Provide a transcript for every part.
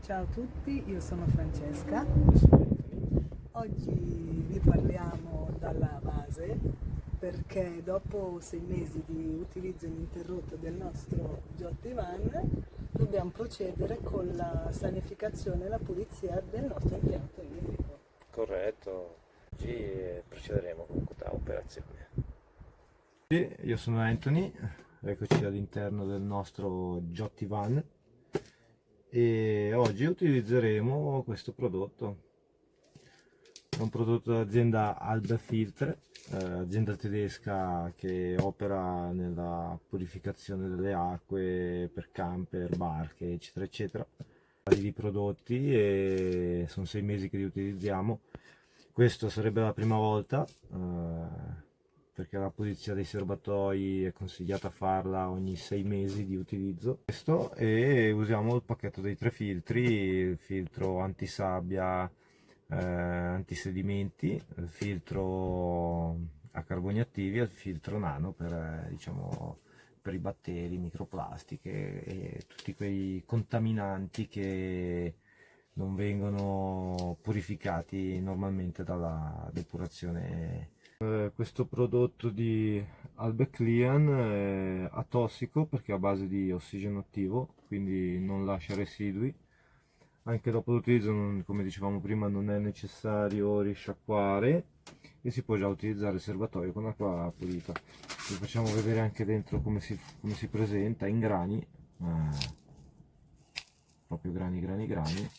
Ciao a tutti, io sono Francesca. Oggi vi parliamo dalla base perché dopo 6 mesi di utilizzo ininterrotto del nostro Giotti Van dobbiamo procedere con la sanificazione e la pulizia del nostro impianto idrico. Corretto, oggi procederemo con questa operazione. Io sono Anthony, eccoci all'interno del nostro Giotti Van e oggi utilizzeremo questo prodotto. È un prodotto dell'azienda Alba Filter, azienda tedesca che opera nella purificazione delle acque per camper, barche, eccetera eccetera. Di prodotti e sono 6 mesi che li utilizziamo. Questo sarebbe la prima volta perché la pulizia dei serbatoi è consigliata farla ogni 6 mesi di utilizzo. Questo, e usiamo il pacchetto dei 3 filtri, il filtro antisabbia, antisedimenti, il filtro a carboni attivi e il filtro nano per diciamo per i batteri, microplastiche e tutti quei contaminanti che non vengono purificati normalmente dalla depurazione. Questo prodotto di Albeclian è atossico perché è a base di ossigeno attivo, quindi non lascia residui. Anche dopo l'utilizzo, come dicevamo prima, non è necessario risciacquare e si può già utilizzare il serbatoio con acqua pulita. Vi facciamo vedere anche dentro come si presenta in grani, proprio grani.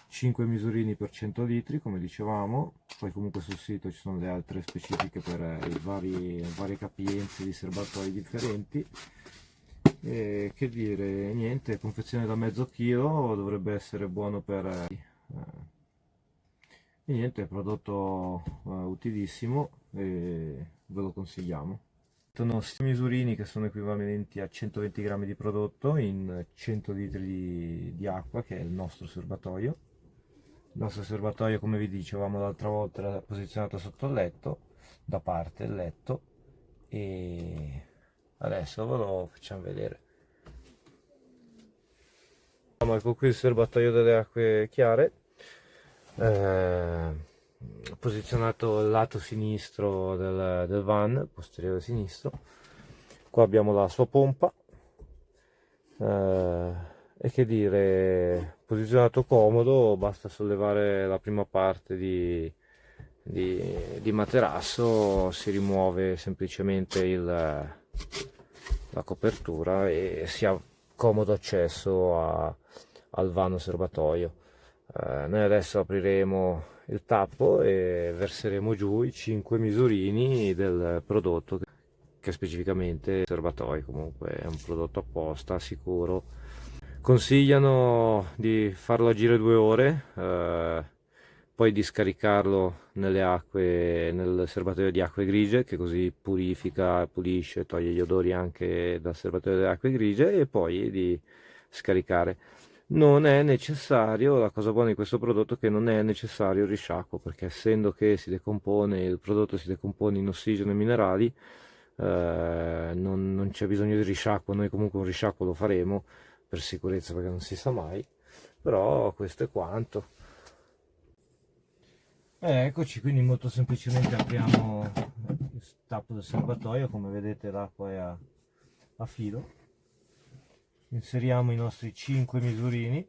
5 misurini per 100 litri come dicevamo, poi comunque sul sito ci sono le altre specifiche per varie capienze di serbatoi differenti. E che dire, niente, confezione da mezzo chilo, dovrebbe essere buono per e niente, prodotto utilissimo e ve lo consigliamo. Sono 6 misurini che sono equivalenti a 120 grammi di prodotto in 100 litri di acqua, che è il nostro serbatoio. Il nostro serbatoio, come vi dicevamo l'altra volta, era posizionato sotto il letto, da parte il letto, e adesso ve lo facciamo vedere. Ecco qui il serbatoio delle acque chiare, posizionato al lato sinistro del van, posteriore sinistro. Qua abbiamo la sua pompa, e che dire, posizionato comodo, basta sollevare la prima parte di materasso, si rimuove semplicemente la copertura e si ha comodo accesso al vano serbatoio. Noi adesso apriremo il tappo e verseremo giù i 5 misurini del prodotto, che è specificamente serbatoio, comunque è un prodotto apposta, sicuro. Consigliano di farlo agire 2 ore, poi di scaricarlo nelle acque, nel serbatoio di acque grigie, che così purifica, pulisce, toglie gli odori anche dal serbatoio delle acque grigie, e poi di scaricare. Non è necessario, la cosa buona di questo prodotto è che non è necessario il risciacquo, perché essendo che il prodotto si decompone in ossigeno e minerali, non c'è bisogno di risciacquo. Noi comunque un risciacquo lo faremo per sicurezza, perché non si sa mai, però questo è quanto. Eccoci, quindi molto semplicemente apriamo il tappo del serbatoio, come vedete l'acqua è a filo. Inseriamo i nostri 5 misurini.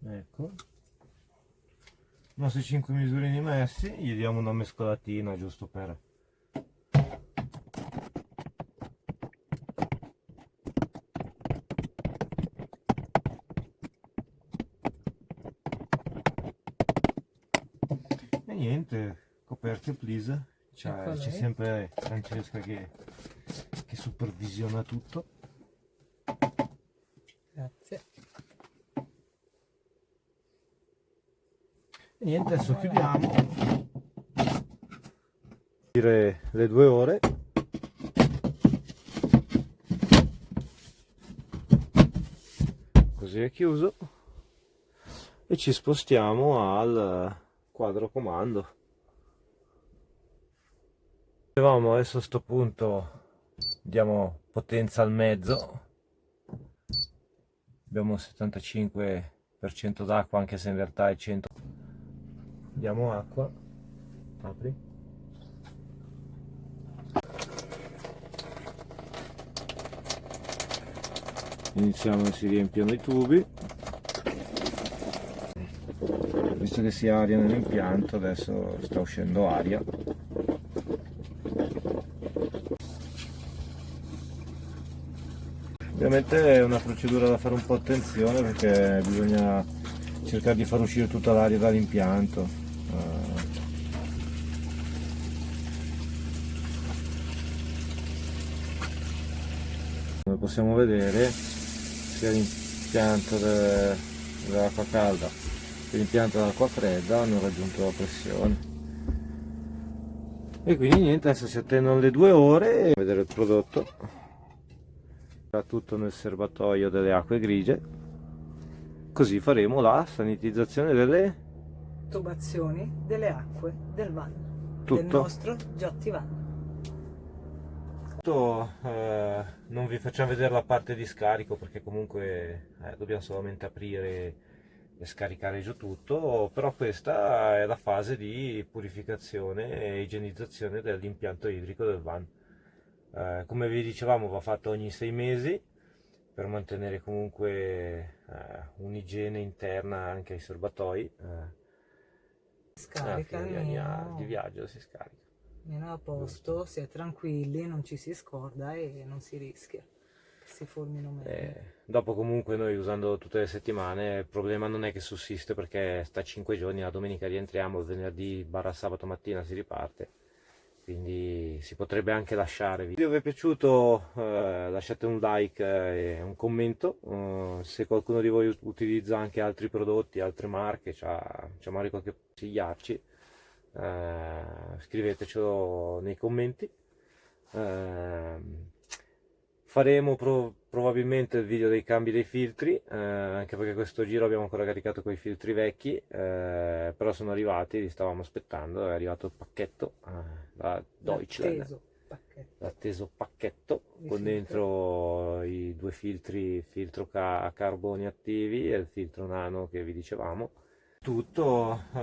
Ecco, i nostri 5 misurini messi, gli diamo una mescolatina giusto per e niente, coperte please. C'è sempre Francesca che supervisiona tutto. Grazie. E niente, adesso chiudiamo le 2 ore. così è chiuso, e ci spostiamo al quadro comando. Dicevamo, adesso a sto punto diamo potenza al mezzo, abbiamo 75% d'acqua, anche se in realtà è 100. Diamo acqua, apri. Iniziamo, si riempiono i tubi, visto che si ha aria nell'impianto adesso sta uscendo aria. Ovviamente è una procedura da fare un po' attenzione, perché bisogna cercare di far uscire tutta l'aria dall'impianto. Come possiamo vedere, sia l'impianto dell'acqua calda che l'impianto dell'acqua fredda hanno raggiunto la pressione. E quindi niente, adesso si attendono le 2 ore e vedere il prodotto. Tutto nel serbatoio delle acque grigie, così faremo la sanitizzazione delle Tubazioni delle acque del van, del tutto. nostro Giotti Van. Non vi facciamo vedere la parte di scarico, perché comunque dobbiamo solamente aprire e scaricare giù tutto, però questa è la fase di purificazione e igienizzazione dell'impianto idrico del van. Come vi dicevamo, va fatto ogni 6 mesi per mantenere comunque un'igiene interna anche ai serbatoi. Scarica Fine di almeno, viaggio si scarica. almeno a posto, si è tranquilli, non ci si scorda e non si rischia che si formino meglio. Dopo comunque noi, usando tutte le settimane, il problema non è che sussiste, perché sta 5 giorni, la domenica rientriamo, il venerdì / sabato mattina si riparte, quindi si potrebbe anche lasciare. Se il video vi è piaciuto, lasciate un like e un commento. Se qualcuno di voi utilizza anche altri prodotti, altre marche, c'ha magari qualche consigliarci, scrivetecelo nei commenti. Faremo probabilmente il video dei cambi dei filtri, anche perché questo giro abbiamo ancora caricato con i filtri vecchi, però sono arrivati, li stavamo aspettando, è arrivato il pacchetto da Deutschland, l'atteso pacchetto con dentro i 2 filtri, il filtro a carboni attivi e il filtro nano che vi dicevamo. Tutto.